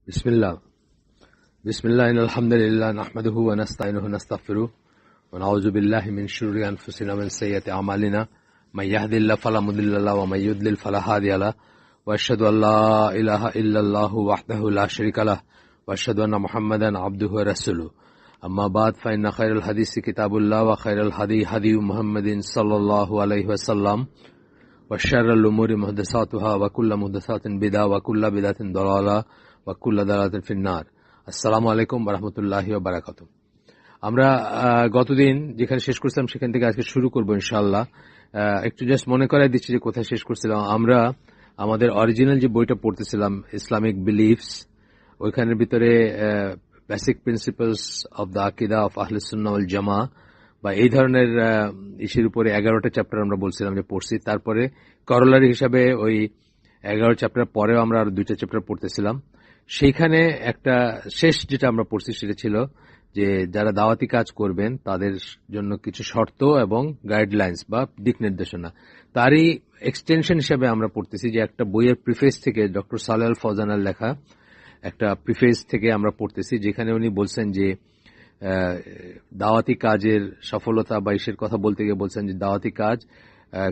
বিসমিল্লাহ বিসমিল্লাহ আলহামদুলিল্লাহ নাহমাদুহু ওয়া নাস্তাইনুহু নাস্তাগফিরুহ ওয়া নাউযু বিল্লাহি মিন শুরুরি আনফুসিনা ওয়া মিন সাইয়্যাতি আমালিনা মান ইয়াহদিল্লাহু ফালা মুদিল্লা লাহু ওয়া মান ইউদ্লিল ফালা হাদিয়া লাহু ওয়া আশহাদু আল্লা ইলাহা ইল্লাল্লাহু ওয়াহদাহু লা শারীকা লাহু ওয়া আশহাদু আন্না মুহাম্মাদান আবদুহু ওয়া রাসূলুহু আম্মা বাদ ফাইন্না খায়রাল হাদিসি কিতাবুল্লাহ ওয়া খায়রাল হাদী মুহাম্মাদিন সাল্লাল্লাহু আলাইহি ওয়াসাল্লাম ওয়া শাররাল উমুরি মুহদাসাতুহা ওয়া কুল্লু মুহদাসাতিন বিদআহ ওয়া কুল্লু বিদআতিন দালালাহ ওয়া কুল্লু দালালাতিন ফিন্নার। আসসালামু আলাইকুম ওয়া রাহমাতুল্লাহি ওয়া বারাকাতুহু। আমরা গতদিন যেখানে শেষ করছিলাম সেখান থেকে আজকে শুরু করব ইনশাআল্লাহ। একটু জাস্ট মনে করাই দিচ্ছি যে কোথায় শেষ করছিলাম। আমরা আমাদের অরিজিনাল যে বইটা পড়তেছিলাম ইসলামিক বিলিফস, ওইখানের ভিতরে বেসিক প্রিন্সিপালস অফ দ্য আকিদা অফ আহলে সুন্নাহ ওয়াল জামাআহ বা এই ধরনের ইস্যুর উপরে 11টা চ্যাপ্টার আমরা বলছিলাম যে পড়ছি। তারপরে করোলারি হিসাবে ওই 11 চ্যাপ্টার পরেও আমরা আরো 2টা চ্যাপ্টার পড়তেছিলাম। সেইখানে একটা শেষ যেটা আমরা পড়ছি সেটা ছিল যে যারা দাওয়াতি কাজ করবেন তাদের জন্য কিছু শর্ত এবং গাইডলাইন্স বা দিক নির্দেশনা, তারই এক্সটেনশন হিসেবে আমরা পড়তেছি যে একটা বইয়ের প্রিফেস থেকে ডক্টর সালেহ আল ফওজানের লেখা একটা প্রিফেস থেকে আমরা পড়তেছি, যেখানে উনি বলছেন যে দাওয়াতি কাজের সফলতা বা ইসের কথা বলতে গিয়ে বলছেন যে দাওয়াতি কাজ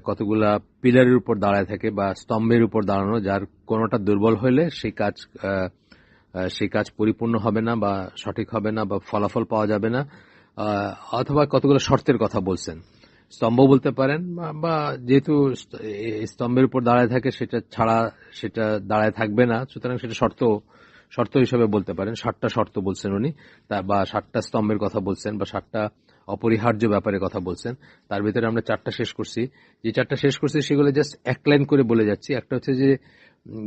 কতগুলা পিলারের উপর দাঁড়ায় থাকে বা স্তম্ভের উপর দাঁড়ানো, যার কোনোটা দুর্বল হলে সেই কাজ পরিপূর্ণ হবে না বা সঠিক হবে না বা ফলাফল পাওয়া যাবে না। অথবা কতগুলো শর্তের কথা বলছেন, স্তম্ভ বলতে পারেন বা যেহেতু স্তম্ভের উপর দাঁড়ায় থাকে সেটা ছাড়া সেটা দাঁড়ায় থাকবে না, সুতরাং সেটা শর্ত হিসেবে বলতে পারেন। 7টা শর্ত বলছেন উনি, বা 7টা স্তম্ভের কথা বলছেন বা 7টা অপরিহার্য ব্যাপারের কথা বলছেন। তার ভিতরে আমরা 4টা শেষ করছি। যে 4টা শেষ করছি সেগুলো জাস্ট এক লাইন করে বলে যাচ্ছি। একটা হচ্ছে যে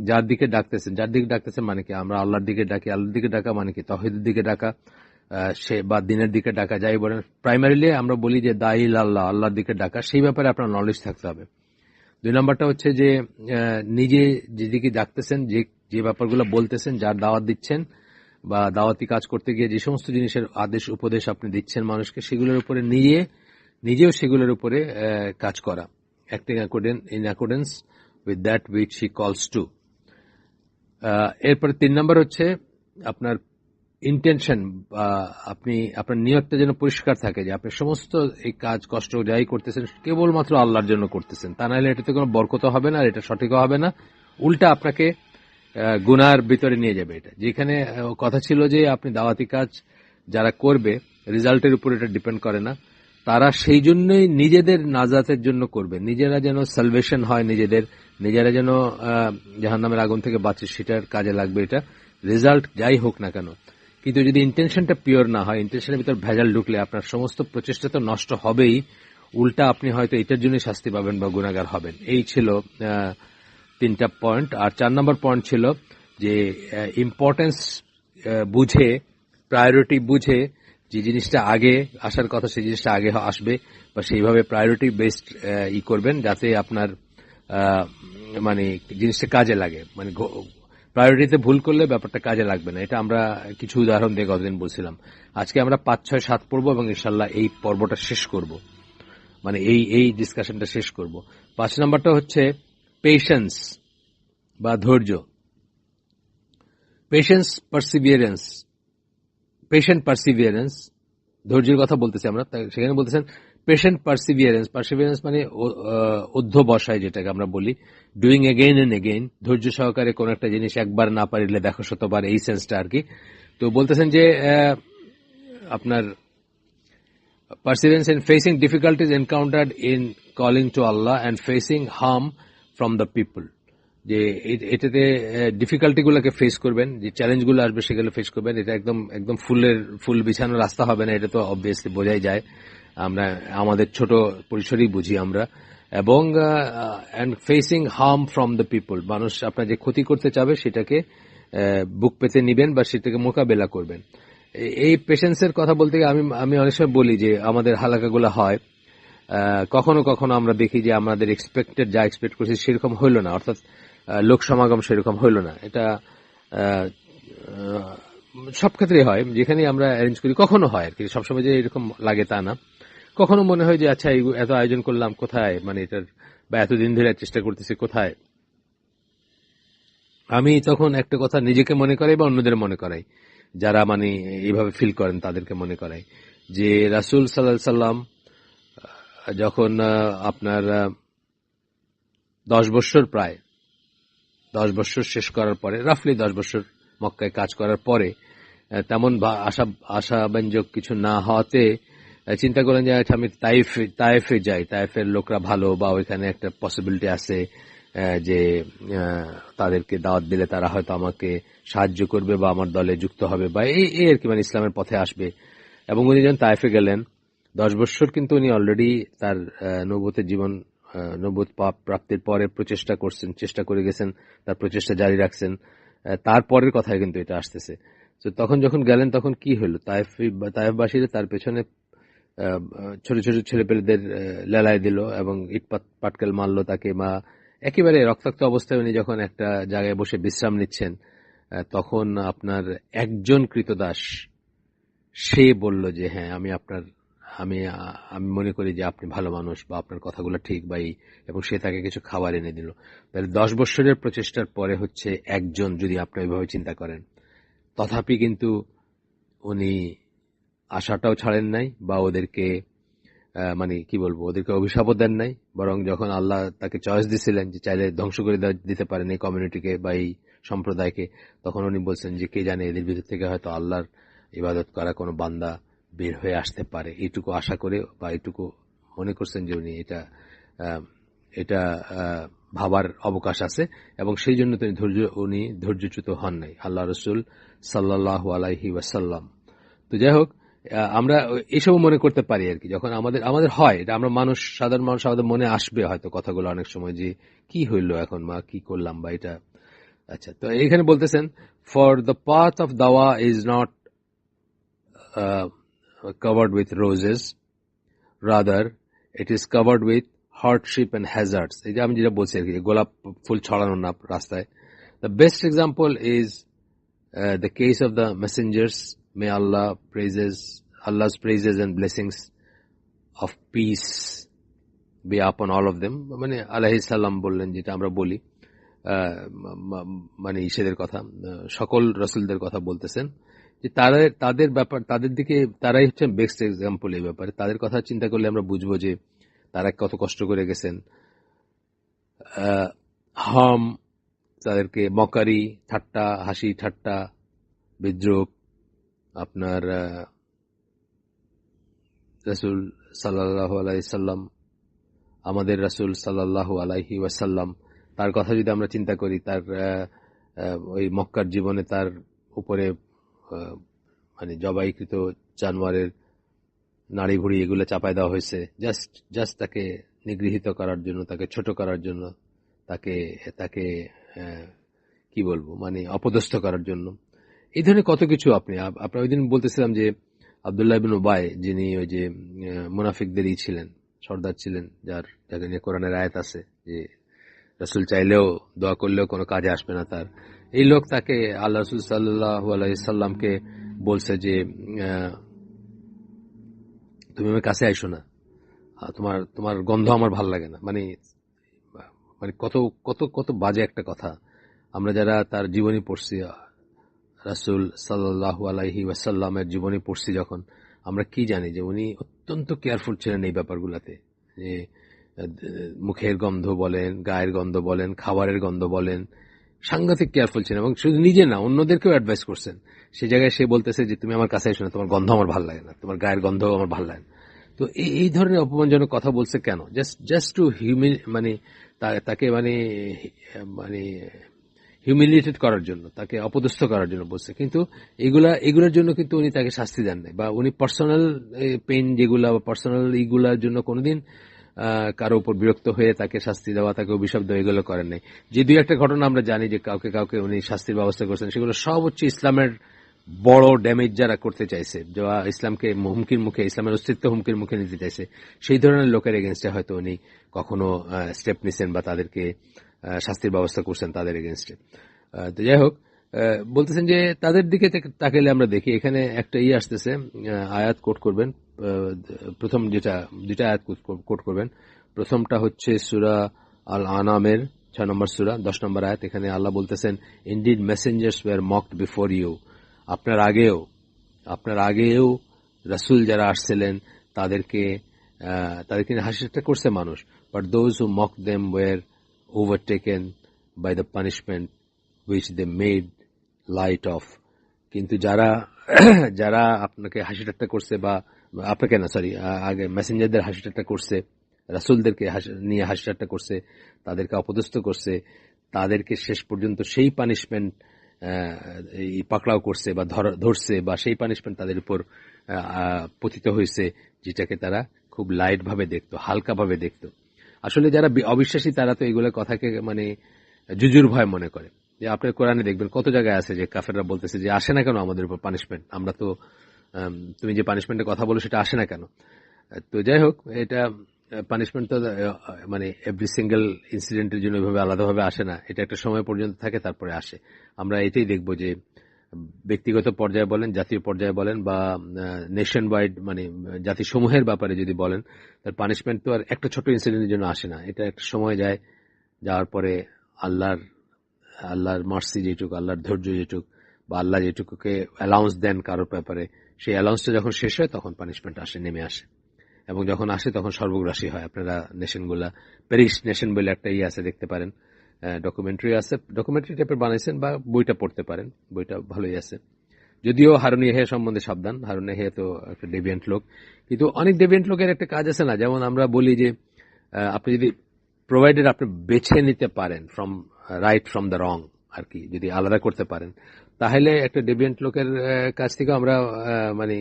যার দিকে ডাকতেছেন মানে কি, আমরা আল্লাহর দিকে ডাকি। আল্লাহর দিকে ডাকা মানে কি, তাওহীদের দিকে ডাকা, সে বা দিনের দিকে ডাকা, যাই বলেন। প্রাইমারিলি আমরা বলি যে দাইল আল্লাহ, আল্লাহর দিকে ডাকা, সেই ব্যাপারে আপনার নলেজ থাকতে হবে। 2 নম্বরটা হচ্ছে যে নিজে যেদিকে ডাকতেছেন, যে ব্যাপারগুলো বলতেছেন, যার দাওয়াত দিচ্ছেন বা দাওয়াতি কাজ করতে গিয়ে যে সমস্ত জিনিসের আদেশ উপদেশ আপনি দিচ্ছেন মানুষকে, সেগুলোর উপরে নিজেও সেগুলোর উপরে কাজ করা, acting in accordance with that which হি কলস টু। এরপরে 3 নম্বর হচ্ছে আপনার ইন্টেনশন, আপনি আপনার নিয়তটা যেন পরিষ্কার থাকে যে আপনি সমস্ত এই কাজ কষ্ট যাই করতেছেন কেবলমাত্র আল্লাহর জন্য করতেছেন, তা নাহলে এটাতে কোনো বরকত হবে না, এটা সঠিকও হবে না, উল্টা আপনাকে গুনার ভিতরে নিয়ে যাবে। এটা যেখানে কথা ছিল যে আপনি দাওয়াতি কাজ যারা করবে রেজাল্টের উপর এটা ডিপেন্ড করে না, তারা সেই জন্যই নিজেদের নাজাতের জন্য করবে, নিজেরা যেন সালভেশন হয়, নিজেরা যেন জাহান্নামের আগুন থেকে বাঁচে, সেটার কাজে লাগবে। এটা রেজাল্ট যাই হোক না কেন, কিন্তু যদি ইন্টেনশনটা পিওর না হয়, ইন্টেনশনের ভিতর ভেজাল ঢুকলে আপনার সমস্ত প্রচেষ্টা তো নষ্ট হবেই, উল্টা আপনি হয়তো এটার জন্য শাস্তি পাবেন বা গুনাহগার হবেন। এই ছিল 3টা পয়েন্ট। আর 4 নম্বর পয়েন্ট ছিল যে ইম্পর্টেন্স বুঝে, প্রায়োরিটি বুঝে, যে জিনিসটা আগে আসার কথা সেই জিনিসটা আগে আসবে, বা সেইভাবে প্রায়োরিটি বেসড করবেন যাতে আপনার মানে জিনিসটা কাজে লাগে। মানে প্রায়োরিটিতে ভুল করলে ব্যাপারটা কাজে লাগবে না। এটা আমরা কিছু উদাহরণ দিয়ে গতদিন বলছিলাম। আজকে আমরা 5, 6, 7 পড়বো এবং ইনশাল্লাহ এই পর্বটা শেষ করব, মানে এই ডিসকাশনটা শেষ করব। 5 নাম্বারটা হচ্ছে পেশেন্স বা ধৈর্য, পেশেন্ট পারসিভিয়ারেন্স, ধৈর্যের কথা বলতেছি আমরা। সেখানে বলতেছেন পেশেন্ট পারসিভিয়ারেন্স মানে অধ্যবসায়, যেটাকে আমরা বলি ডুইং এগেইন এন্ড এগেইন, ধৈর্য সহকারে কোন একটা জিনিস একবার না পারিলে দেখো শতবার, এই সেন্সটা আর কি। তো বলতেছেন যে আপনার perseverance in facing difficulties encountered in calling to Allah and facing harm from the people, যে এটাতে ডিফিকাল্টি গুলোকে ফেস করবেন, যে চ্যালেঞ্জ গুলো আসবে সেগুলো ফেস করবেন। এটা একদম ফুল বিছানো রাস্তা হবে না, এটা তো অবভিয়াসলি বোঝাই যায়, আমরা আমাদের ছোট পরিসরেই বুঝি আমরা। এবং and facing harm from the people, মানুষ আপনার যে ক্ষতি করতে চাবে সেটাকে বুক পেতে নিবেন বা সেটাকে মোকাবেলা করবেন। এই পেশেন্সের কথা বলতে গিয়ে আমি অনেক সময় বলি যে আমাদের হালাকাগুলো হয়, কখনো কখনো আমরা দেখি যে আমাদের যা এক্সপেক্ট করছি সেরকম হইল না, অর্থাৎ লোক সমাগম সেরকম হইল না। এটা সব ক্ষেত্রে হয়, যেখানে আমরা অ্যারেঞ্জ করি কখনো হয় আর কি, সবসময় যে এরকম লাগে তা না। কখনো মনে হয় যে আচ্ছা এত আয়োজন করলাম কোথায়, মানে এটার বা এতদিন ধরে চেষ্টা করতেছি কোথায়, আমি তখন একটা কথা নিজেকে মনে করাই বা অন্যদের মনে করাই, যারা মানে এইভাবে ফিল করেন তাদেরকে মনে করাই, যে রাসূল সাল্লাল্লাহু আলাইহি সাল্লাম যখন আপনার 10 বছর, প্রায় 10 বছর শেষ করার পরে, রাফলি 10 বছর মক্কায় কাজ করার পরে তেমন আশাব্যঞ্জক কিছু না হওয়াতে চিন্তা করেন যে আচ্ছা, আমি তায়েফে যাই, তায়েফের লোকরা ভালো, বা ওইখানে একটা পসিবিলিটি আছে যে তাদেরকে দাওয়াত দিলে তারা হয়তো আমাকে সাহায্য করবে বা আমার দলে যুক্ত হবে, বা এই আর কি, মানে ইসলামের পথে আসবে। এবং উনি যখন তায়েফে গেলেন, 10 বছর কিন্তু উনি অলরেডি তার নবুয়তের জীবন, নবুয়ত প্রাপ্তির পরে চেষ্টা করে গেছেন, তার প্রচেষ্টা জারি রাখছেন। তারপরের কথায় কিন্তু এটা আসতেছে। তো তখন যখন গেলেন তখন কি হলো, তায়েফবাসীরা তার পেছনে ছোট ছোট ছেলেপেলেদের লেলায় দিল এবং ইট পাটকেল মারলো তাকে, বা একেবারে রক্তাক্ত অবস্থায় উনি যখন একটা জায়গায় বসে বিশ্রাম নিচ্ছেন, তখন আপনার একজন কৃতদাস সে বলল যে হ্যাঁ, আমি আমি মনে করি যে আপনি ভালো মানুষ, বা আপনার কথাগুলো ঠিক, বা এবং সে তাকে কিছু খাবার এনে দিল। তাহলে 10 বছরের প্রচেষ্টার পরে হচ্ছে একজন, যদি আপনি ওইভাবে চিন্তা করেন, তথাপি কিন্তু উনি আশাটাও ছাড়েন নাই, বা ওদেরকে মানে কি বলবো, ওদেরকে অভিশাপও দেন নাই। বরং যখন আল্লাহ তাকে চয়েস দিছিলেন যে চাইলে ধ্বংস করে দিতে পারেন এই কমিউনিটিকে বা এই সম্প্রদায়কে, তখন উনি বলছেন যে কে জানে, এদের ভিতর থেকে হয়তো আল্লাহর ইবাদত করা কোনো বান্দা বের হয়ে আসতে পারে, এইটুকু আশা করে, বা এইটুকু মনে করছেন যে উনি এটা ভাবার অবকাশ আছে, এবং সেই জন্য উনি ধৈর্যচ্যুত হন নাই, আল্লাহ রসুল সাল্লাল্লাহু আলাইহি ওয়াসাল্লাম। তো যাই হোক, আমরা এসব মনে করতে পারি আর কি, যখন আমাদের আমাদের হয় এটা, আমরা সাধারণ মানুষ, আমাদের মনে আসবে হয়তো কথাগুলো অনেক সময়, যে কি হইলো এখন, বা কি করলাম, বা এটা। আচ্ছা, তো এখানে বলতেছেন, ফর দ্য পাথ অফ দাওয়া is not covered with roses, rather it is covered with hardship and hazards. এই যে আমি যেটা বলছি আর কি, গোলাপ ফুল ছড়ানো না রাস্তায়। The best example is the case of the messengers. May Allah's praises and blessings of peace be upon all of them. মানে আলাইহিস সালাম বললেন, যেটা আমরা বলি, মানে ইসেদের কথা, সকল রাসূলদের কথা বলতেছেন, যে তাদের দিকে তারাই হচ্ছে বেস্ট এক্সাম্পল এই ব্যাপারে। তাদের কথা চিন্তা করলে আমরা বুঝবো যে তারা কত কষ্ট করে গেছেন। হাম, তাদেরকে মকারি, ঠাট্টা, হাসি ঠাট্টা, বিদ্রুপ, আপনার রাসূল সাল্লাল্লাহু আলাইহি সাল্লাম, আমাদের রাসূল সাল্লাল্লাহু আলাইহি ওয়াসাল্লাম, তার কথা যদি আমরা চিন্তা করি, তার ওই মক্কার জীবনে তার উপরে মানে জবাইকৃত জানোয়ারের নাড়ি ভুড়ি এগুলো চাপায় দেওয়া হয়েছে, জাস্ট তাকে নিগৃহীত করার জন্য, তাকে ছোট করার জন্য, তাকে তাকে কি বলবো, মানে অপদস্থ করার জন্য। এই ধরনের কত কিছু আপনার ওই দিন বলতেছিলাম যে আব্দুল্লাহ ইবনে উবাই, যিনি ওই যে মুনাফিকদেরই ছিলেন, সর্দার ছিলেন, যাকে নিয়ে কোরআনের আয়াত আছে যে রাসূল চাইলেও দোয়া করলেও কোনো কাজে আসবে না তার। এই লোক তাকে, আল্লাহ রাসূল সাল্লাল্লাহু আলাইহি সাল্লামকে বলছে যে তুমি আমার কাছে আইসো না, তোমার গন্ধ আমার ভাল লাগে না। মানে মানে কত কত কত বাজে একটা কথা। আমরা যারা তার জীবনী পড়ছি, রাসূল সাল্লাল্লাহু আলাইহি ওয়াসাল্লামের জীবনী পড়ছি যখন, আমরা কি জানি যে উনি অত্যন্ত কেয়ারফুল ছিলেন এই ব্যাপারগুলোতে, যে মুখের গন্ধ বলেন, গায়ের গন্ধ বলেন, খাবারের গন্ধ বলেন, সাংঘাতিক কেয়ারফুল ছিলেন। এবং শুধু নিজে না, অন্যদেরকেও অ্যাডভাইস করছেন। সেই জায়গায় সে বলতেছে যে তুমি আমার কাছে এসো না, তোমার গন্ধ আমার ভালো লাগে না, তোমার গায়ের গন্ধ আমার ভালো লাগে না। তো এই ধরনের অপমানজনক কথা বলছে কেন? জাস্ট টু মানে তাকে মানে মানে হিউমিলিয়েটেড করার জন্য, তাকে অপদস্থ করার জন্য বলছে। কিন্তু এগুলোর জন্য কিন্তু উনি তাকে শাস্তি দেন নাই, বা উনি পার্সোনাল পেইন যেগুলা বা পার্সোনাল এইগুলার জন্য কোনোদিন কারো উপর বিরক্ত হয়ে তাকে শাস্তি দেওয়া, তাকে অভিশাপ দেওয়া, এগুলো করেন নাই। যে দুই একটা ঘটনা আমরা জানি যে কাউকে কাউকে উনি শাস্তির ব্যবস্থা করছেন, সেগুলো সব হচ্ছে ইসলামের বড় ড্যামেজ যারা করতে চাইছে, যারা ইসলামকে হুমকির মুখে, ইসলামের অস্তিত্ব হুমকির মুখে নিতে চাইছে, সেই ধরনের লোকের এগেনস্টে হয়তো উনি কখনো স্টেপ নিছেন, বা তাদেরকে শাস্তির ব্যবস্থা করছেন তাদের এগেনস্টে। তো যাই হোক, বলতেছেন যে তাদের দিকে তাকালে আমরা দেখি, এখানে একটা আসতেছে, আয়াত কোট করবেন। প্রথম দুইটা আয়াত কোট করবেন। প্রথমটা হচ্ছে সূরা আল আনামের 6 নম্বর সূরা 10 নম্বর আয়াত। এখানে আল্লাহ বলতেছেন, indeed messengers were mocked before you, আপনার আগেও রাসূল যারা আসছিলেন তাদেরকে নিয়ে হাসি ঠাট্টা করছে মানুষ। But those who mock them were overtaken by the punishment which they made light of. কিন্তু যারা আপনাকে হাসি ঠাট্টা করছে, বা আপনাকে না, সরি, আগে মেসেঞ্জারদের হাসি ঠাট্টা করছে, রাসূলদেরকে নিয়ে হাসি ঠাট্টা করছে, তাদেরকে অপদস্থ করছে, তাদেরকে শেষ পর্যন্ত সেই পানিশমেন্ট পাকড়াও করছে বা ধরছে, বা সেই পানিশমেন্ট তাদের উপর পতিত হয়েছে, যেটাকে তারা খুব লাইট ভাবে দেখতো, হালকা ভাবে দেখতো। আসলে যারা অবিশ্বাসী তারা তো এগুলো কথাকে মানে জুজুর ভয় মনে করে। যে আপনার কোরআনে দেখবেন কত জায়গায় আছে যে কাফেররা বলতেছে যে আসে না কেন আমাদের উপর পানিশমেন্ট, আমরা তো তুমি যে পানিশমেন্টের কথা বলো সেটা আসে না কেন। তো যাই হোক, এটা পানিশমেন্ট তো মানে এভরি সিঙ্গেল ইনসিডেন্টের জন্য এভাবে আলাদাভাবে আসে না, এটা একটা সময় পর্যন্ত থাকে, তারপরে আসে। আমরা এটাই দেখব যে ব্যক্তিগত পর্যায়ে বলেন, জাতীয় পর্যায়ে বলেন, বা নেশন ওয়াইড মানে জাতিসমূহের ব্যাপারে যদি বলেন, তার পানিশমেন্ট তো আর একটা ছোট ইনসিডেন্টের জন্য আসে না। এটা একটা সময় যায়, যাওয়ার পরে আল্লাহর মার্সি যেটুকু, আল্লাহর ধৈর্য যেটুক, বা আল্লাহ যেটুকুকে অ্যালাউন্স দেন কারোর ব্যাপারে, সেই অ্যালাউন্সটা যখন শেষ হয় তখন পানিশমেন্ট নেমে আসে। এবং যখন আসে তখন সর্বগ্রাসী হয়। আপনারা নেশনগুলা, প্যারিস নেশন বলে একটা আছে, দেখতে পারেন, ডকুমেন্টারি আছে, ডকুমেন্টারি টাইপের বানাইছেন, বা বইটা পড়তে পারেন, বইটা ভালোই আছে। যদিও হারুন ইয়াহিয়া সম্বন্ধে সাবধান, হারুন ইয়াহিয়া তো একটা ডেভিয়েন্ট লোক, কিন্তু অনেক ডেভিয়েন্ট লোকের একটা কাজ আছে না, যেমন আমরা বলি যে আপনি যদি প্রোভাইডেড আপনি বেছে নিতে পারেন রাইট ফ্রম দ্য রং, আর কি, যদি আলাদা করতে পারেন, তাহলে একটা ডেভিয়েন্ট লোকের কাছ থেকে আমরা মানে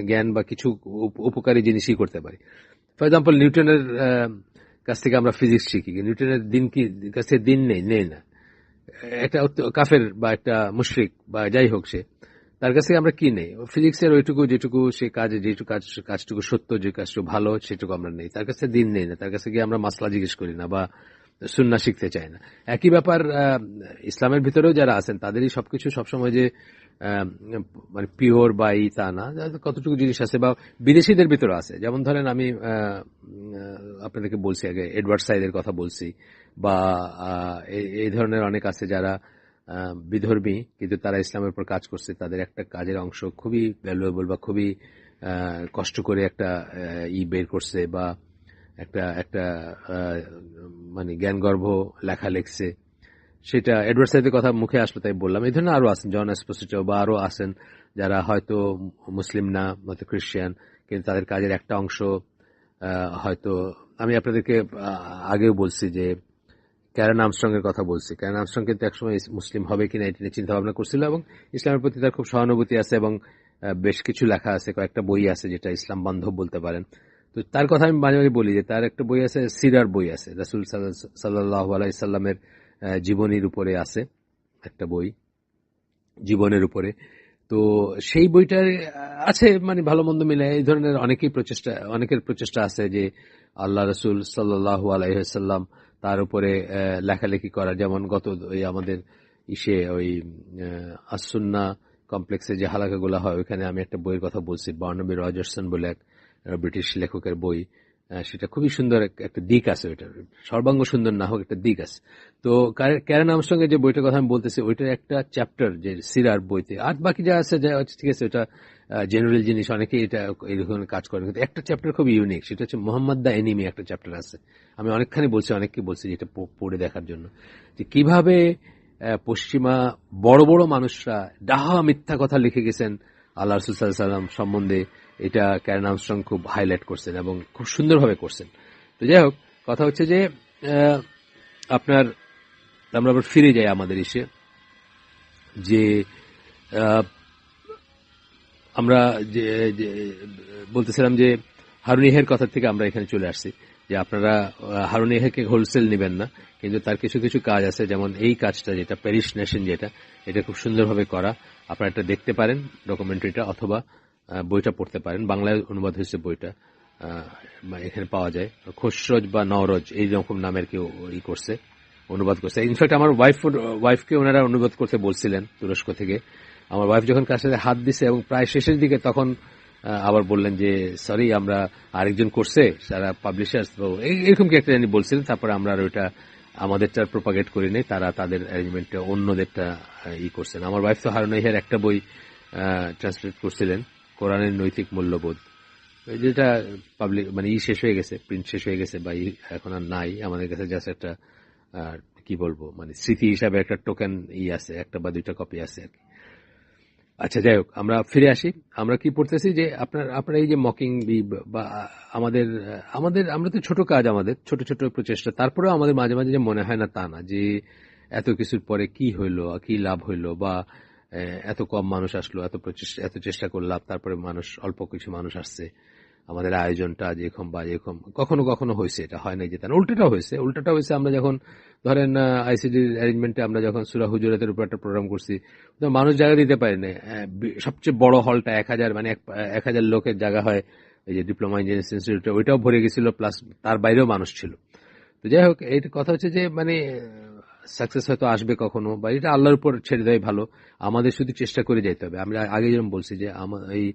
জ্ঞান বা কিছু উপকারী জিনিসই করতে পারি। ফর এক্সাম্পল, নিউটনের কাছ থেকে আমরা ফিজিক্স শিখি, নিউটনের কাছ থেকে দিন নেই না, একটা কাফের বা একটা মুশরিক বা যাই হোক, তার কাছ থেকে আমরা কি নেই? ফিজিক্সের যেটুকু সে কাজে, কাজটুকু সত্য, যে কাজটুকু ভালো, সেটুকু আমরা নেই। তার কাছে দিন নেই না, তার কাছে গিয়ে আমরা মাসলা জিজ্ঞেস করি না, বা সুন্নাহ শিখতে চাই না। একই ব্যাপার ইসলামের ভিতরেও যারা আছেন তাদেরই সবকিছু সবসময় যে মানে পিওর বা তা না, কতটুকু জিনিস আছে, বা বিদেশিদের ভিতরে আছে। যেমন ধরেন, আমি আপনাদেরকে বলছি আগে এডওয়ার্ড সাইদের কথা বলছি, বা এই ধরনের অনেক আছে যারা বিধর্মী, কিন্তু তারা ইসলামের উপর কাজ করছে, তাদের একটা কাজের অংশ খুবই ভ্যালুয়েবল, বা খুবই কষ্ট করে একটা বের করছে, বা একটা মানে জ্ঞানগর্ভ লেখা লিখছে, সেটা এডওয়ার্ড সাইদের কথা মুখে আসলো তাই বললাম। এই ধরনের আরো আছেন, জন এসপোসিটো, বা আরো আছেন যারা হয়তো মুসলিম না, হয়তো খ্রিস্টান, কিন্তু তাদের কাজের একটা অংশ হয়তো, আমি আপনাদেরকে আগেও বলছি যে ক্যারেন আর্মস্ট্রং এর কথা বলছি। ক্যারেন আর্মস্ট্রং কিন্তু একসময় মুসলিম হবে কিনা এটা নিয়ে চিন্তা ভাবনা করছিল, এবং ইসলামের প্রতি তার খুব সহানুভূতি আছে, এবং বেশ কিছু লেখা আছে, কয়েকটা বই আছে যেটা ইসলাম বান্ধব বলতে পারেন। তো তার কথা আমি মাঝে মাঝে বলি যে তার একটা বই আছে, সিরার বই আছে, রাসূল সাল্লাল্লাহু আলাইহি সাল্লামের জীবনীর উপরে আছে একটা বই, জীবনের উপরে। তো সেই বইটার আছে মানে ভালো মন্দ মিলে এই ধরনের অনেকের প্রচেষ্টা আছে যে আল্লাহ রাসূল সাল্লাল্লাহু আলাইহি ওয়াসাল্লাম তার উপরে লেখালেখি করা। যেমন আমাদের ওই আসুন্নাহ কমপ্লেক্সে যে হালাকাগুলো হয়, ওইখানে আমি একটা বইয়ের কথা বলছি, বার্নাবি রজারসন বলে এক ব্রিটিশ লেখকের বই। সেটা খুবই সুন্দর একটা দিক আছে, ওইটার সর্বাঙ্গ সুন্দর না হোক, একটা দিক আছে। তো ক্যারেন আর্মস্ট্রং এর যে বইটার কথা আমি বলতেছি, ওইটার একটা চ্যাপ্টার যে সিরার বইতে, আর বাকি যা আছে ঠিক আছে, ওটা জেনারেল জিনিস, অনেকেই এটা এরকম কাজ করে, কিন্তু একটা চ্যাপ্টার খুব ইউনিক, সেটা হচ্ছে মোহাম্মদ দা এনিমি একটা চ্যাপ্টার আছে। আমি অনেকখানি বলছি, অনেককে বলছি যেটা পড়ে দেখার জন্য, যে কিভাবে পশ্চিমা বড় বড় মানুষরা ডাহা মিথ্যা কথা লিখে গেছেন আল্লাহ রাসূল সাল্লাল্লাহু আলাইহি ওয়াসাল্লাম সম্বন্ধে। এটা ক্যারেন আর্মস্ট্রং খুব হাইলাইট করছেন এবং খুব সুন্দরভাবে করছেন। তো যাই হোক, কথা হচ্ছে যে আপনার, আমরা আবার ফিরে যাই আমাদের যে আমরা যে বলতেছিলাম যে হারুন ইয়াহিয়ার কথা থেকে আমরা এখানে চলে আসছি, যে আপনারা হারুন ইয়াহিয়াকে হোলসেল নেবেন না, কিন্তু তার কিছু কিছু কাজ আছে, যেমন এই কাজটা যেটা প্যারিস নেশন, এটা খুব সুন্দরভাবে করা। আপনারা এটা দেখতে পারেন, ডকুমেন্টারিটা, অথবা বইটা পড়তে পারেন। বাংলায় অনুবাদ হয়েছে বইটা, এখানে পাওয়া যায়। খসরজ বা নওরজ এই রকম নামের কেউ করছে, অনুবাদ করছে। ইনফ্যাক্ট আমার ওয়াইফকে ওনারা অনুবাদ করতে বলছিলেন তুরস্ক থেকে। আমার ওয়াইফ যখন কাছে হাত দিছে এবং প্রায় শেষের দিকে, তখন আবার বললেন যে সরি, আমরা আরেকজন করছে, সারা পাবলিশার্স এরকম কি একটা জানি বলছিলেন। তারপরে আমরা আর ওইটা আমাদেরটা প্রপাগেট করি নেই, তারা তাদের অ্যারেঞ্জমেন্টে অন্যদেরটা করছেন। আমার ওয়াইফ তো হারুন ইহের একটা বই ট্রান্সলেট করছিলেন, কোরআনের নৈতিক মূল্যবোধ, যেটা পাবলিক মানে শেষ হয়ে গেছে, প্রিন্ট শেষ হয়ে গেছে বা এখন আর নাই আমাদের কাছে, জাস্ট একটা কি বলবো মানে স্মৃতি হিসাবে একটা টোকেন আছে, একটা বা দুইটা কপি আছে আর কি। আচ্ছা, যাই হোক, আমরা ফিরে আসি। আমরা কি পড়তেছি যে আপনার এই যে মকিং বি বা আমাদের আমাদের আমরা তো ছোট কাজ, আমাদের ছোট ছোট প্রচেষ্টা, তারপরেও আমাদের মাঝে মাঝে যে মনে হয় না তা না, যে এত কিছুর পরে কি হইলো, কি লাভ হইলো, বা এত কম মানুষ আসলো, এত চেষ্টা করলাম, তারপরে অল্প কিছু মানুষ আসছে, আমাদের আয়োজনটা যেরকম বা যেরকম কখনো কখনো হয়েছে, এটা হয় না যে তা না, উল্টাটা হয়েছে। আমরা যখন ধরেন আইসিডির অ্যারেঞ্জমেন্টে আমরা যখন সূরা হুজুরাতের উপর একটা প্রোগ্রাম করছি, মানুষ জায়গা দিতে পারে না। সবচেয়ে বড় হলটা 1000, মানে 1000 লোকের জায়গা হয়, এই যে ডিপ্লোমা ইঞ্জিনিয়ারিং ইনস্টিটিউটে, ওইটাও ভরে গেছিল, প্লাস তার বাইরেও মানুষ ছিল। তো যাই হোক, এই কথা হচ্ছে যে মানে সাকসেস হয়তো আসবে কখনো, বা এটা আল্লাহর উপর ছেড়ে দেয় ভালো, আমাদের শুধু চেষ্টা করে যেতে হবে। আমরা আগে যেরকম বলছি যে এই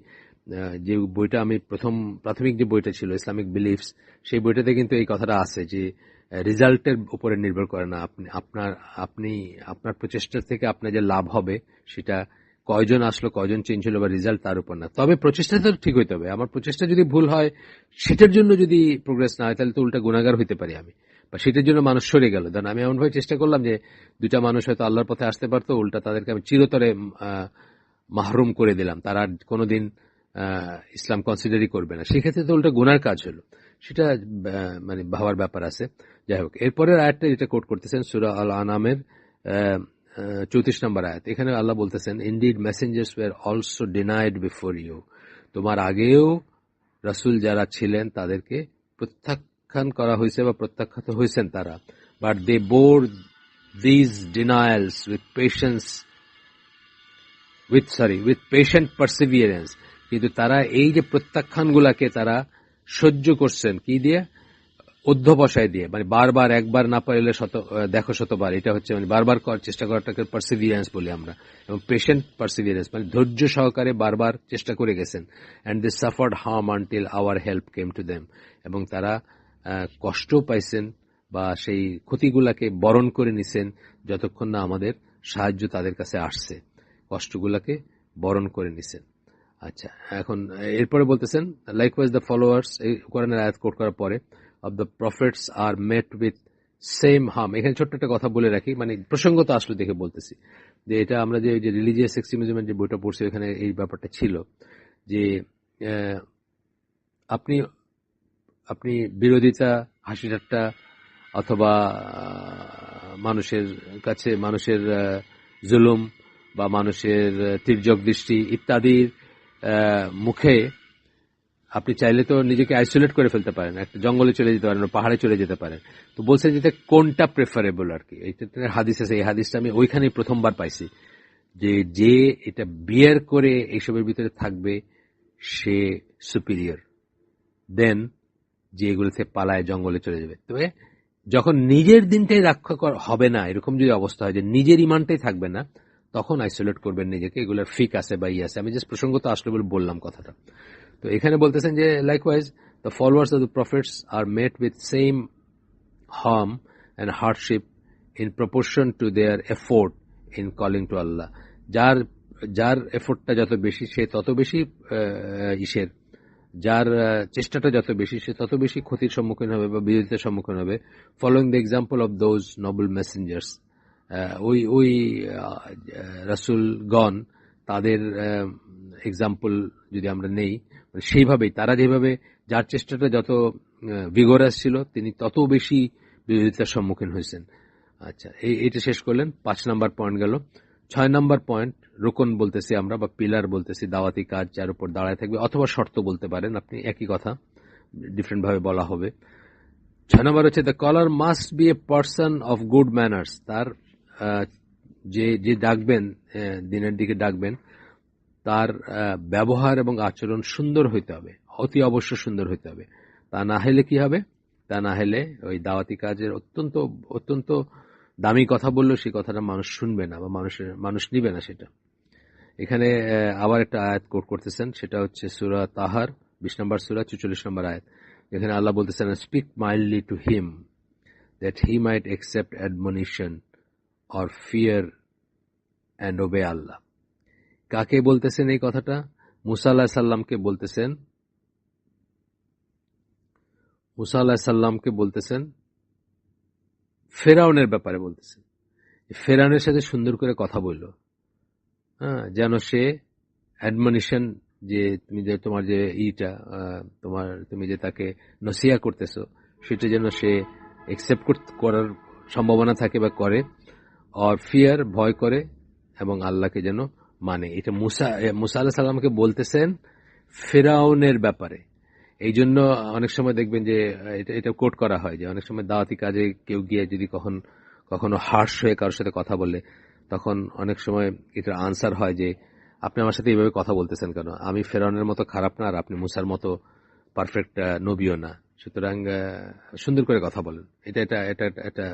যে বইটা আমি প্রাথমিক যে বইটা ছিল ইসলামিক বিলিফস, সেই বইটাতে কিন্তু এই কথাটা আছে যে রেজাল্টের উপরে নির্ভর করে না, আপনি আপনার প্রচেষ্টা থেকে আপনার যে লাভ হবে সেটা কয়জন আসলো, কয়জন চেঞ্জ হলো, বা রেজাল্ট তার উপর না। তবে প্রচেষ্টা তো ঠিক হইতে হবে। আমার প্রচেষ্টা যদি ভুল হয়, সেটার জন্য যদি প্রোগ্রেস না হয়, তাহলে তো উল্টা গুনাহগার হইতে পারি আমি, বা সেটার জন্য মানুষ সরে গেল। ধরেন আমি এমনভাবে চেষ্টা করলাম যে দুইটা মানুষ হয়তো আল্লাহর পথে আসতে পারতো, উল্টা তাদেরকে আমি চিরতরে মাহরুম করে দিলাম, তারা কোনোদিন ইসলাম কনসিডারই করবে না, সেক্ষেত্রে তো উল্টা গুনার কাজ হলো। সেটা মানে ভাবার ব্যাপার আছে। যাই হোক, এরপরের আয়াতটা যেটা কোট করতেছেন সূরা আল আনামের 34 নম্বর আয়াত, এখানে আল্লাহ বলতেছেন, indeed messengers were also denied before you, তোমার আগেও রাসূল যারা ছিলেন তাদেরকে প্রত্যাখ্যান করা হয়েছে বা প্রত্যাখ্যাত হয়েছেন তারা, but they bore these denials with patient perseverance, কিন্তু তারা এই যে প্রত্যাখ্যানগুলাকে তারা সহ্য করছেন কি দিয়ে, অধ্যবসায় দিয়ে, মানে বারবার, একবার না পারলে দেখো শতবার, এটা হচ্ছে মানে বারবার চেষ্টা করাটাকে পারসিভিয়ারেন্স বলি আমরা, এবং পেশেন্ট পারসিভিয়ারেন্স মানে ধৈর্য সহকারে বারবার চেষ্টা করে গেছেন। And they suffered harm until our help came to them, এবং তারা কষ্ট পাইছেন বা সেই ক্ষতিগুলাকে বরণ করে নিছেন যতক্ষণ না আমাদের সাহায্য তাদের কাছে আসছে, কষ্টগুলাকে বরণ করে নিছেন। আচ্ছা, এখন এরপরে বলতেছেন, লাইকওয়াইজ দ্য ফলোয়ার্স, এই কোরআনের আয়াত কোট করার পরে, of the prophets are met with same harm. এখানে ছোট্ট একটা কথা বলে রাখি, মানে প্রসঙ্গত আসলে দেখে বলতেছি যে এটা আমরা যে রিলিজিয়াস এক্সট্রিমিজমের যে বইটা পড়ছি, এখানে এই ব্যাপারটা ছিল যে আপনি আপনি বিরোধিতা, হাসি ঠাট্টা, অথবা মানুষের কাছে মানুষের জুলুম বা মানুষের তির্যক দৃষ্টি ইত্যাদির মুখে আপনি চাইলে তো নিজেকে আইসোলেট করে ফেলতে পারেন, একটা জঙ্গলে চলে যেতে পারেন, পাহাড়ে চলে যেতে পারেন। তো বলছেন যে কোনটা প্রেফারেবল আর কি, এইটা হাদিস আছে, এই হাদিসটা আমি ওইখানেই প্রথমবার পাইছি, যে এটা বিয়ার করে এইসবের ভিতরে থাকবে সে সুপিরিয়র দেন যে এগুলোতে পালায় জঙ্গলে চলে যাবে। তবে যখন নিজের দিনটাই রক্ষা হবে না, এরকম যদি অবস্থা হয় যে নিজের ইমানটাই থাকবে না, তখন আইসোলেট করবেন নিজেকে। এগুলোর ফিক আছে বা আছে, আমি জাস্ট প্রসঙ্গত আসলে বলে বললাম কথাটা। তো এখানে বলতেছেন যে likewise the followers of the prophets are met with same harm and hardship in proportion to their effort in calling to Allah. যার এফোর্টটা যত বেশি, সে তত বেশি যার চেষ্টাটা যত বেশি, সে তত বেশি ক্ষতির সম্মুখীন হবে বা বিরোধিতার সম্মুখীন হবে। Following the example of those Nobel messengers, ওই রাসূলগণ, তাদের এক্সাম্পল যদি আমরা নেই, সেইভাবেই তারা যেভাবে, যার চেষ্টাটা যত ভিগোরাস ছিল, তিনি তত বেশি বিরোধিতার সম্মুখীন হয়েছেন। আচ্ছা, এইটা শেষ করলেন, 5 নাম্বার পয়েন্ট গেল। 6 নাম্বার পয়েন্ট, রোকন বলতেছি আমরা বা পিলার বলতেছি, দাওয়াতি কাজ যার উপর দাঁড়ায় থাকবে, অথবা শর্ত বলতে পারেন আপনি, একই কথা ডিফারেন্ট ভাবে বলা হবে। 6 নাম্বার হচ্ছে the caller must be a person of good manners, তার যে ডাকবেন, দিনের দিকে ডাকবেন, তার ব্যবহার এবং আচরণ সুন্দর হইতে হবে, অতি অবশ্য সুন্দর হইতে হবে। তা না হলে কি হবে, তা না হলে ওই দাওয়াতি কাজের অত্যন্ত অত্যন্ত দামি কথা বললেও সেই কথাটা মানুষ শুনবে না বা মানুষ নিবে না সেটা। এখানে আবার একটা আয়াত কোট করতেছেন, সেটা হচ্ছে সূরা তাহার 20 নম্বর সূরা 44 নম্বর আয়াত, যেখানে আল্লাহ বলতেছেন, speak mildly to him that he might accept admonition or fear and obey Allah. কাকে বলতেছেন এই কথাটা? মুসা আলাইহিস সালামকে বলতেছেন। মুসা আলাইহিস সালামকে বলতেছেন, ফেরাউনের ব্যাপারে বলতেছেন। ফেরাউনের সাথে সুন্দর করে কথা বলল, হ্যাঁ, যেন সে অ্যাডমনিশন, যে তুমি যে তোমার যে তুমি যে তাকে নসিহা করতেছো, সেটা যেন সে একসেপ্ট করার সম্ভাবনা থাকে বা করে, আর ফিয়ার, ভয় করে, এবং আল্লাহকে যেন মানে। এটা মুসা আলাইহিস সালামকে বলতেছেন ফেরাউনের ব্যাপারে। এই জন্য অনেক সময় দেখবেন যে এটা কোট করা হয় যে অনেক সময় দাওয়াতি কাজে কেউ গিয়ে যদি কখনো হার্শ হয়ে কারোর সাথে কথা বলে, তখন অনেক সময় এটার আনসার হয় যে আপনি আমার সাথে এইভাবে কথা বলতেছেন কেন? আমি ফেরাউনের মতো খারাপ না, আর আপনি মুসার মতো পারফেক্ট নবীও না, সুতরাং সুন্দর করে কথা বলেন। এটা এটা এটা এটা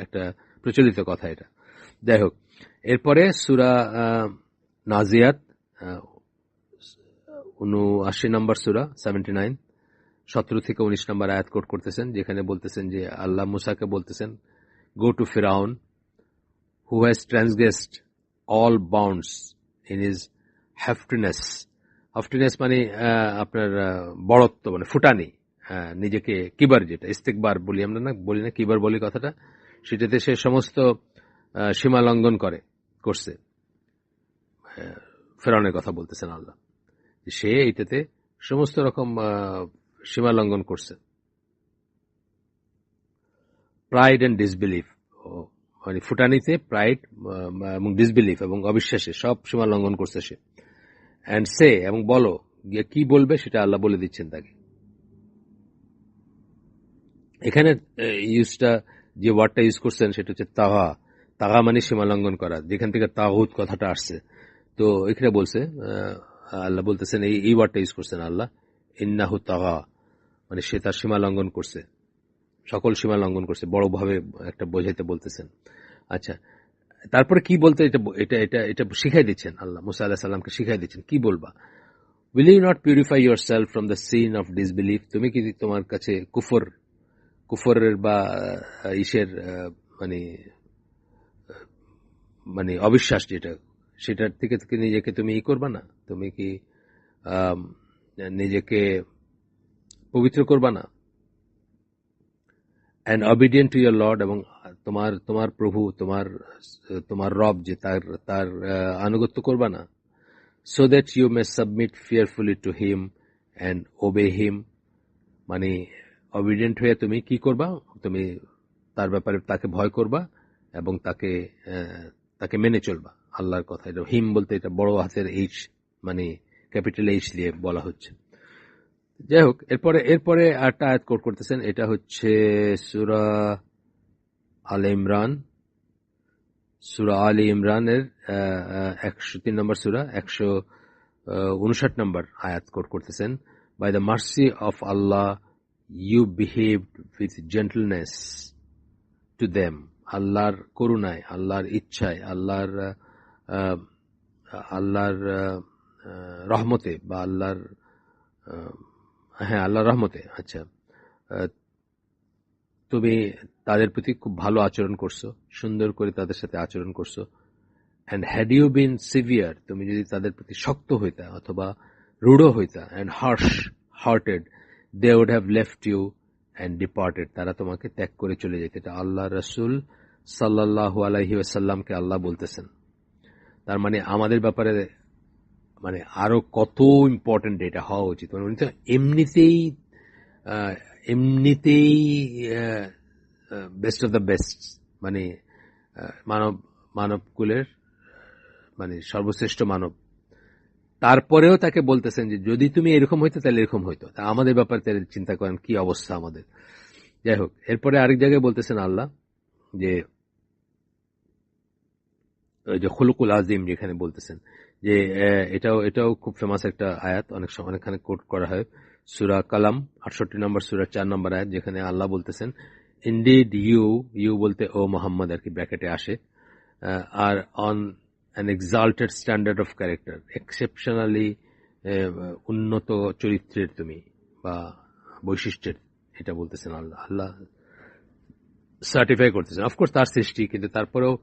একটা প্রচলিত কথা এটা। যাই হোক, এরপরে সূরা নাজিয়াত 79 নম্বর সূরা 79, 17 থেকে 19 নম্বর আয়াত কোট করতেছেন, যেখানে বলতেছেন যে আল্লাহ মুসাকে বলতেছেন, গো টু ফিরাউন who has transgressed all bounds in his haughtiness. haughtiness মানে আপনার বড়ত্ব, মানে ফুটানি, নিজেকে কিবার, যেটা ইস্তেকবার বলি আমরা, বলি না কিবার বলি কথাটা, সেটাতে সে সমস্ত সীমা লঙ্ঘন করছে। ফেরাউনের কথা বলতেছেন আল্লাহ, সে এটাতে সমস্ত রকম সীমা লঙ্ঘন করছে। প্রাইড এন্ড ডিসবিলিফ, মানে ফুটানিতে প্রাইড এবং ডিসবিলিফ এবং অবিশ্বাসে সব সীমা লঙ্ঘন করছে সে। অ্যান্ড সে, এবং বলো, কি বলবে সেটা আল্লাহ বলে দিচ্ছেন তাকে। এখানে যে ওয়ার্ডটা ইউজ করছেন সেটা হচ্ছে তাগা মানে সীমা লঙ্ঘন করা, যেখান থেকে তাগুত কথাটা আসছে। তো এখানে বলছে, আল্লাহ বলতেছেন, এই ওয়ার্ডটা ইউজ করছেন আল্লাহ, ইন্নাহু তাগা, মানে সে তার সীমা লঙ্ঘন করছে, সকল সীমা লঙ্ঘন করছে, বড়ভাবে একটা বোঝাইতে বলতেছেন। আচ্ছা, তারপরে কি বলতে, এটা শিখাই দিচ্ছেন আল্লাহ, মুসা আলাইহিস সালামকে শিখাই দিচ্ছেন কি বলবা। Will you not purify yourself from the sin of disbelief, তুমি কি তোমার কাছে কুফরের বা ইসের মানে অবিশ্বাস যেটা, সেটার থেকে নিজেকে তুমি করবা না? তুমি কি নিজেকে পবিত্র করবা না? and obedient to your Lord, এবং তোমার প্রভু, তোমার রব যে তার আনুগত্য করবা না, so that you may submit fearfully to him and obey him, মানে obedient হয়ে তুমি কি করবা, তুমি তার ব্যাপারে তাকে ভয় করবা এবং তাকে মেনে চলবা, আল্লাহর কথা। এটা হিম বলতে এটা বড় হাতের এইচ, মানে ক্যাপিটাল এইচ দিয়ে বলা হচ্ছে। যাই হোক, এরপরে একটা আয়াত কোট করতেছেন, এটা হচ্ছে সূরা আলে ইমরানের 103 নম্বর সূরা 159 নম্বর আয়াত কোট করতেছেন, by the mercy of Allah you behaved with gentleness to them, আল্লাহর করুণায়, আল্লাহর ইচ্ছায়, আল্লাহর রহমতে, বা আল্লাহর রহমতে, আচ্ছা, তুমি তাদের প্রতি খুব ভালো আচরণ করছো, সুন্দর করে তাদের সাথে আচরণ করছো। And had you been severe, তুমি যদি তাদের প্রতি শক্ত হইতা অথবা রূঢ় হইতা, and hearted, they would have left you and departed, তারা তোমাকে ত্যাগ করে চলে যেত। এটা আল্লাহ রাসূল সাল্লাল্লাহু আলাইহি ওয়াসাল্লামকে আল্লাহ বলতেছেন। তার মানে আমাদের ব্যাপারে মানে আরো কত ইম্পর্টেন্ট এটা হওয়া উচিত। মানে উনি তো এমনিতেই বেস্ট অফ দ্য বেস্ট, মানে মানবকুলের মানে সর্বশ্রেষ্ঠ মানব। তারপরেও তাকে বলতেছেন যে যদি তুমি এরকম হইতো তাহলে এরকম হইতো। তা আমাদের ব্যাপারে তাহলে চিন্তা করেন কি অবস্থা আমাদের। যাই হোক, এরপরে আরেক জায়গায় বলতেছেন আল্লাহ যে খুলুকুল আজিম, যেখানে বলতেছেন যে এটাও খুব ফেমাস একটা আয়াত, অনেকখানে কোট করা হয়, সূরা কালাম 68 নম্বর সূরা 4 নম্বর আয়াত, যেখানে আল্লাহ বলতেছেন, ইনডিড ইউ বলতে ও মোহাম্মদ আর কি ব্র্যাকেটে আসে, are on an exalted standard of character, exceptionally উন্নত চরিত্রের তুমি বা বৈশিষ্ট্যের, এটা বলতেছেন আল্লাহ। সার্টিফাই করতেছেন। অফকোর্স তার সৃষ্টি, কিন্তু তারপরেও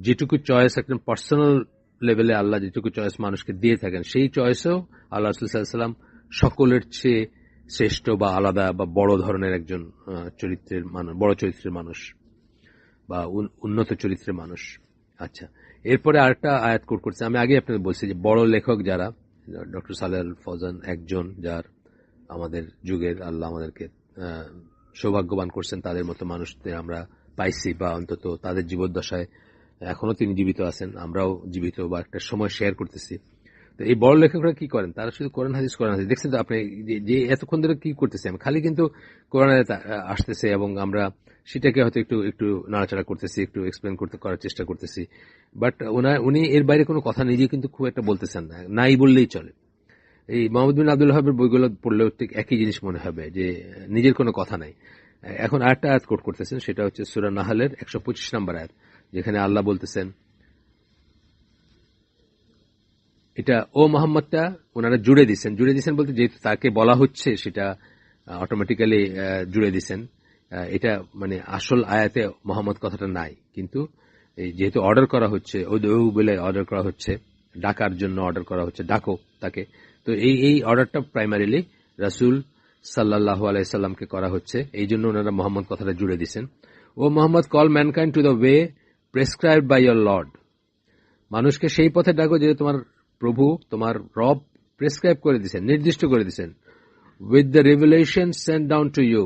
যেটুকু চয়েস একদম পার্সোনাল লেভেলে আল্লাহ যেটুকু চয়েস মানুষকে দিয়ে থাকেন, সেই চয়েসেও আল্লাহ রাসূল সাল্লাল্লাহু আলাইহি ওয়াসাল্লাম সকলের চেয়ে শ্রেষ্ঠ বা আলাদা বা বড় ধরনের একজন চরিত্রের মানুষ, বড় চরিত্রের মানুষ বা উন্নত চরিত্রের মানুষ। আচ্ছা, এরপরে আরেকটা আয়াত কোট করছে। আমি আগে আপনাদের বলছি যে বড় লেখক যারা, ডক্টর সালেহ আল ফৌজান একজন, যার আমাদের যুগের আল্লাহ আমাদেরকে সৌভাগ্যবান করছেন, তাদের মতো মানুষদের আমরা পাইছি, বা অন্তত তাদের জীবদ্দশায় এখনো তিনি জীবিত আছেন, আমরাও জীবিত বা একটা সময় শেয়ার করতেছি। তো এই বড় লেখকরা কি করেন? তারা শুধু কোরআন হাদিস দেখছেন তো আপনি, যে এতক্ষণ ধরে কি করতেছি আমি, খালি কিন্তু কোরআন আসতেছে এবং আমরা সেটাকে হয়তো একটু একটু নাড়াচাড়া করতেছি, একটু এক্সপ্লেন করার চেষ্টা করতেছি, বাট উনি এর বাইরে কোনো কথা নিজে কিন্তু খুব একটা বলতেছেন না, নাই বললেই চলে। এই মোহাম্মদ বিন আব্দুল ওয়াহাবের বইগুলো পড়লেও ঠিক একই জিনিস মনে হবে, যে নিজের কোনো কথা নাই। এখন আরেকটা আয়াত কোট করতেছেন, সেটা হচ্ছে সূরা নাহলের 125 নম্বর আয়াত, যেখানে আল্লাহ বলতেছেন, এটা ও মোহাম্মদটা ওনারা জুড়ে দিচ্ছেন বলতে যেহেতু তাকে বলা হচ্ছে সেটা অটোমেটিক্যালি জুড়ে দিচ্ছেন। এটা মানে আসল আয়াতে মোহাম্মদ কথাটা নাই, কিন্তু যেহেতু অর্ডার করা হচ্ছে, ও বলে অর্ডার করা হচ্ছে, ডাকার জন্য অর্ডার করা হচ্ছে, ডাকো তাকে। তো এই অর্ডারটা প্রাইমারিলি রাসূল সাল্লাল্লাহু আলাইহি সাল্লামকে করা হচ্ছে, এই জন্য ওনারা মোহাম্মদ কথাটা জুড়ে দিচ্ছেন। O Muhammad, call mankind to the way prescribed by your Lord. মানুষকে সেই পথে ডাকো যে তোমার প্রভু, তোমার রব প্রেসক্রাইব করে দিচ্ছেন, নির্দিষ্ট করে দিচ্ছেন। With the revelation sent down to you,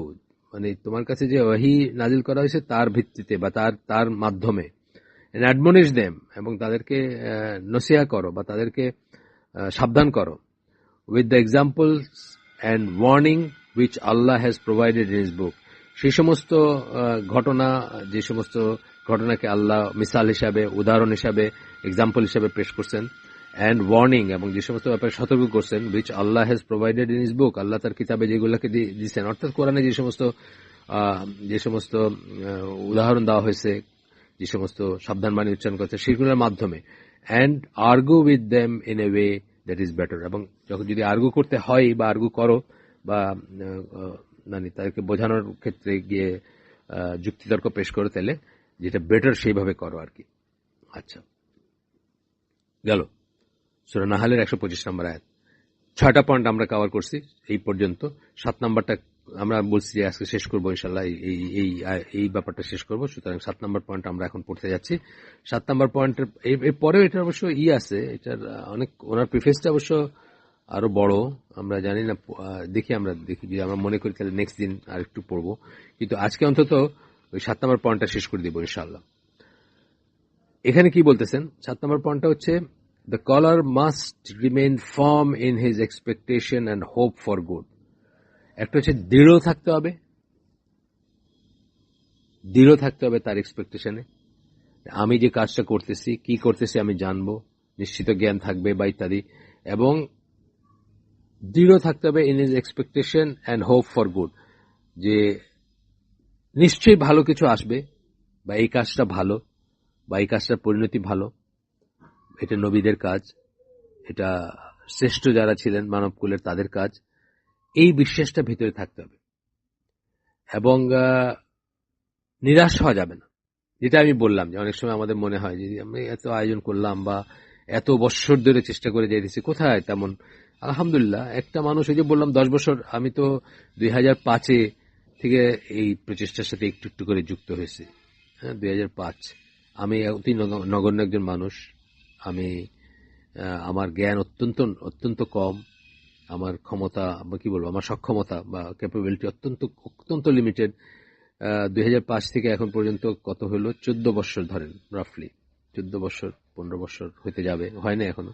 মানে তোমার কাছে যে ওহী নাজিল করা হয়েছে তার ভিত্তিতে বা তার মাধ্যমে। অ্যাডমনিশ দেম, এবং তাদেরকে নসিহা করো বা তাদেরকে সাবধান করো। With the examples and warning which Allah has provided in his বুক, সেই সমস্ত ঘটনা, যে সমস্ত ঘটনাকে আল্লাহ মিসাল হিসাবে, উদাহরণ হিসাবে, এক্সাম্পল হিসাবে পেশ করছেন, অ্যান্ড ওয়ার্নিং, এবং যে সমস্ত ব্যাপারে সতর্ক করছেন, which Allah has provided in his book, Allah তার কিতাবে যেগুলোকে দিচ্ছেন, অর্থাৎ কোরআনে যে সমস্ত উদাহরণ দেওয়া হয়েছে, যে সমস্ত সাবধান বাণী উচ্চারণ করছে, সেগুলোর মাধ্যমে। And argue with them in a way that is better, এবং যখন যদি আর্গু করতে হয় বা আর্গু করো বা মানে তাদেরকে বোঝানোর ক্ষেত্রে গিয়ে যুক্তিতর্ক পেশ করো, তাহলে যেটা বেটার সেইভাবে করো আর কি। আচ্ছা, গেল সূরা নাহলের 125 নম্বর আয়াত। 6টা পয়েন্ট আমরা কভার করছি এই পর্যন্ত। 7 নম্বরটা আমরা বলছি যে আজকে শেষ করবো ইনশাল্লাহ, এই ব্যাপারটা শেষ করবো। সুতরাং 7 নম্বর পয়েন্ট আমরা এখন পড়তে যাচ্ছি। 7 নম্বর পয়েন্টের এরপরেও এটা অবশ্য আছে, এটার অনেক, ওনার প্রিফেসটা অবশ্য আরো বড়, আমরা জানি না, আমরা দেখি যে আমরা মনে করি তাহলে নেক্সট দিন আর একটু পড়বো, কিন্তু আজকে অন্তত ওই 7 নম্বর পয়েন্টটা শেষ করে দিব ইনশাল্লাহ। এখানে কি বলতেছেন? 7 নম্বর পয়েন্টটা হচ্ছে, the caller must remain firm in his expectation and hope for good. একটা হচ্ছে দৃঢ় থাকতে হবে তার এক্সপেকটেশনে, আমি যে কাজটা করতেছি, কি করতেছি আমি জানবো, নিশ্চিত জ্ঞান থাকবে বা ইত্যাদি, এবং দৃঢ় থাকতে হবে in his expectation and hope for good, যে নিশ্চয়ই ভালো কিছু আসবে, বা এই কাজটা ভালো, বা এই কাজটার পরিণতি ভালো, এটা নবীদের কাজ, এটা শ্রেষ্ঠ যারা ছিলেন মানবকুলের তাদের কাজ, এই বিশ্বাসটা ভিতরে থাকতে হবে। এবং নিরাশ হওয়া যাবে না। যেটা আমি বললাম যে অনেক সময় আমাদের মনে হয় যে আমি এত আয়োজন করলাম বা এত বছর ধরে চেষ্টা করে যাইতেছি, কোথায় তেমন। আলহামদুলিল্লাহ, একটা মানুষ, ওই যে বললাম 10 বছর, আমি তো 2005 থেকে এই প্রচেষ্টার সাথে একটু একটু করে যুক্ত হয়েছি। হ্যাঁ, 2005। আমি অতি নগণ্য একজন মানুষ, আমি আমার জ্ঞান অত্যন্ত কম, আমার ক্ষমতা বা কি বলবো, আমার সক্ষমতা বা ক্যাপাবিলিটি অত্যন্ত লিমিটেড। 2005 থেকে এখন পর্যন্ত কত হলো, 14 বছর ধরেন, রাফলি 14 বছর 15 বছর হইতে যাবে, হয় না এখনো।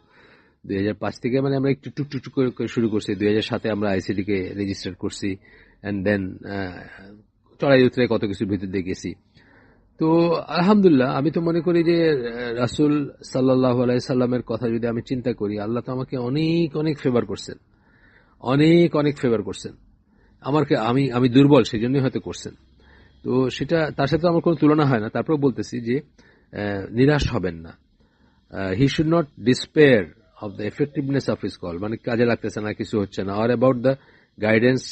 2005 থেকে মানে আমরা একটু টুকটুক করে শুরু করছি। 2007 আমরা আইসিডি কে রেজিস্টার করছি, এন্ড দেন চড়াই উতরাই কত কিছু ভিতর দিয়ে গেছি। তো আলহামদুলিল্লাহ, আমি তো মনে করি যে রাসূল সাল্লাল্লাহু আলাইহি সাল্লামের কথা যদি আমি চিন্তা করি, আল্লাহ তো আমাকে অনেক অনেক ফেভার করছেন, অনেক ফেভার করছেন আমাকে। আমি দুর্বল, সেই জন্যই হয়তো করছেন। তো সেটা, তার সাথে আমার কোনো তুলনা হয় না। তারপর বলতেছি যে নিরাশ হবেন না। He should not despair of the effectiveness of his call, মানে কাজে লাগতেছে না, কিছু হচ্ছে না, or about the guidance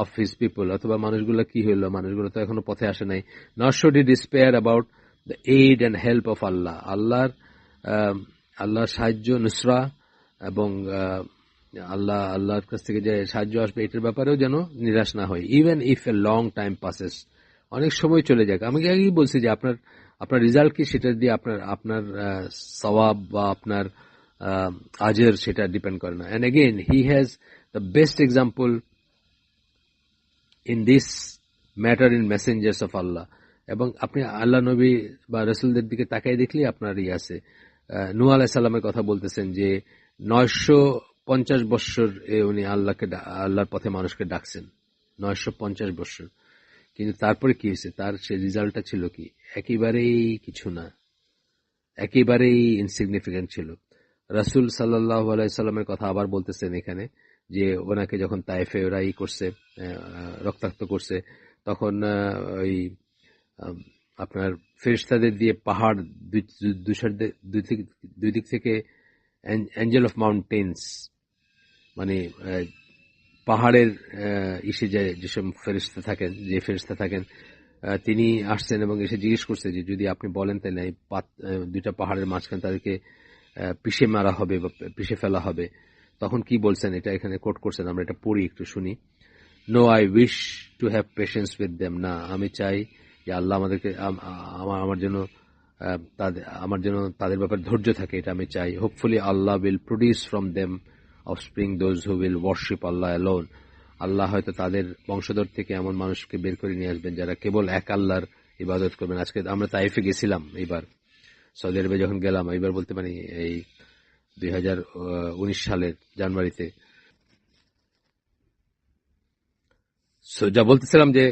of his people, অথবা মানুষগুলো কি হইল, মানুষগুলো তো এখনো পথে আসে নাই. Nor should he despair about the aid and help of Allah. আল্লাহর সাহায্য, নুসরা এবং আল্লাহর কাছ থেকে যে সাহায্য আসবে এটার ব্যাপারেও যেন নিরাশ না হয়. Even if a long time passes, অনেক সময় চলে যাক. আমি আগেই বলছি যে আপনার রেজাল্ট কি সেটা দিয়ে আপনার সওয়াব বা আপনার আজর সেটা ডিপেন্ড করে না. And again he has the best example in this matter in messengers of Allah. এবং আপনি আল্লাহ নবী বা রসুলদের দিকে তাকাই দেখলেই আপনার আছে. নূহ আলাইহিস সালামের কথা বলতেছেন যে 950 বৎসর উনি আল্লাহর পথে মানুষকে ডাকছেন, 950 বৎসর. কিন্তু তারপরে কি হয়েছে, তার সে রেজাল্টটা ছিল কি? একেবারেই কিছু না, একেবারেই ইনসিগনিফিকেন্ট ছিল. রাসূল সাল্লাল্লাহু আলাইহি সাল্লামের কথা আবার বলতেছেন এখানে যে ওনাকে যখন তায়েফে ওরা করছে, রক্তাক্ত করছে, তখন ওই আপনার ফেরেশতাদের দিয়ে পাহাড় দুই দিক থেকে অ্যাঞ্জেল অফ মাউন্টেন্স, মানে পাহাড়ের ইসে যায় যেসব ফেরেশতা থাকেন তিনি আসছেন এবং এসে জিজ্ঞেস করছে যে যদি আপনি বলেন তাহলে এই দুইটা পাহাড়ের মাঝখানে তাদেরকে পিষে মারা হবে বা পিষে ফেলা হবে. তখন কি বলছেন এটা এখানে কোট করছেন, আমরা এটা পড়ি, একটু শুনি. No, I wish to have patience with them. না, আমি চাই যে আল্লাহ আমাদেরকে আমার জন্য তাদের ব্যাপারে ধৈর্য থাকে, এটা আমি চাই. Hopefully Allah will produce from them offspring those who will worship Allah alone. Allah হয়তো তাদের বংশধর থেকে এমন মানুষকে বের করে নিয়ে আসবেন যারা কেবল এক আল্লাহর ইবাদত করবেন. আজকে আমরা তাইফে গেছিলাম, এইবার সৌদি আরবে যখন গেলাম, এইবার বলতে পারি এই 2019 সালের জানুয়ারিতে. যা বলতেছিলাম যে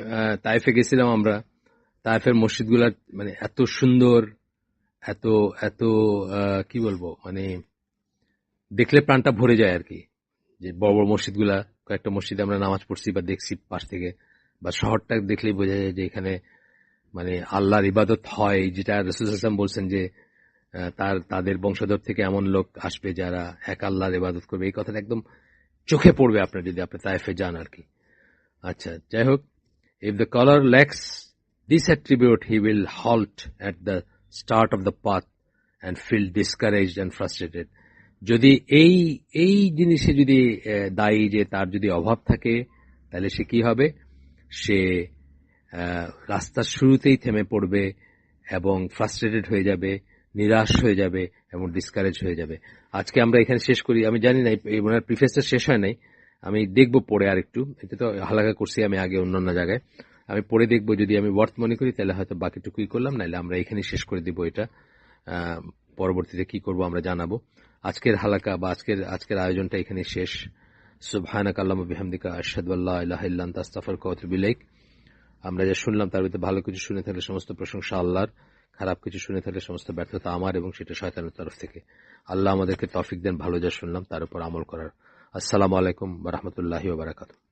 তাইফে গেছিলাম আমরা, তাইফের মসজিদগুলা মানে এত সুন্দর, এত এত কি বলবো, মানে দেখলে প্রাণটা ভরে যায় আর কি. যে বড় বড় মসজিদগুলা, কয়েকটা মসজিদে আমরা নামাজ পড়ছি বা দেখছি পাশ থেকে, বা শহরটা দেখলেই বোঝা যায় যে এখানে মানে আল্লাহর ইবাদত হয়, যেটা রাসূল সাল্লাল্লাহু আলাইহি ওয়াসাল্লাম বলছেন যে তাদের বংশধর থেকে এমন লোক আসবে যারা এক আল্লাহর ইবাদত করবে. এই কথাটা একদম চোখে পড়বে আপনার যদি আপনি তাইফে যান আর কি. আচ্ছা, যাই হোক, if the caller lacks this attribute he will halt at the start of the path and feel discouraged and frustrated. যদি এই জিনিসে যদি দায়ী যে তার যদি অভাব থাকে, তাহলে সে কি হবে, সে রাস্তার শুরুতেই থেমে পড়বে এবং ফ্রাস্ট্রেটেড হয়ে যাবে, নিরাশ হয়ে যাবে এবং ডিসকারেজ হয়ে যাবে. আজকে আমরা এখানে শেষ করি. আমি জানি না ওনার প্রিফেসটা শেষ হয় নাই, আমি দেখবো পড়ে আর একটু. এটা তো হালকা করছি আমি আগে অন্য জায়গায়, আমি পড়ে দেখবো. যদি আমি ওয়ার্থ মনে করি তাহলে হয়তো বাকিটুকুই করলাম, নাহলে আমরা এখানে শেষ করে দিব. এটা পরবর্তীতে কি করব আমরা জানাবো. আজকের হালাকা বা আজকের আয়োজনটা এখানে শেষ. সুবহানাকা আল্লাহুম্মা বিহামদিকা আশহাদু আল্লা ইলাহা ইল্লা আনতা আস্তাগফিরুকা ওয়া আতুবু ইলাইক. আমরা যা শুনলাম তার ভিতরে ভালো কিছু শুনে থাকলে সমস্ত প্রশংসা আল্লাহর, খারাপ কিছু শুনে থাকলে সমস্ত ব্যর্থতা আমার এবং সেটা শয়তানের তরফ থেকে. আল্লাহ আমাদেরকে তৌফিক দেন ভালো যা শুনলাম তার উপর আমল করার. আসসালামু আলাইকুম ওয়া রাহমাতুল্লাহি ওয়া বারাকাতুহু.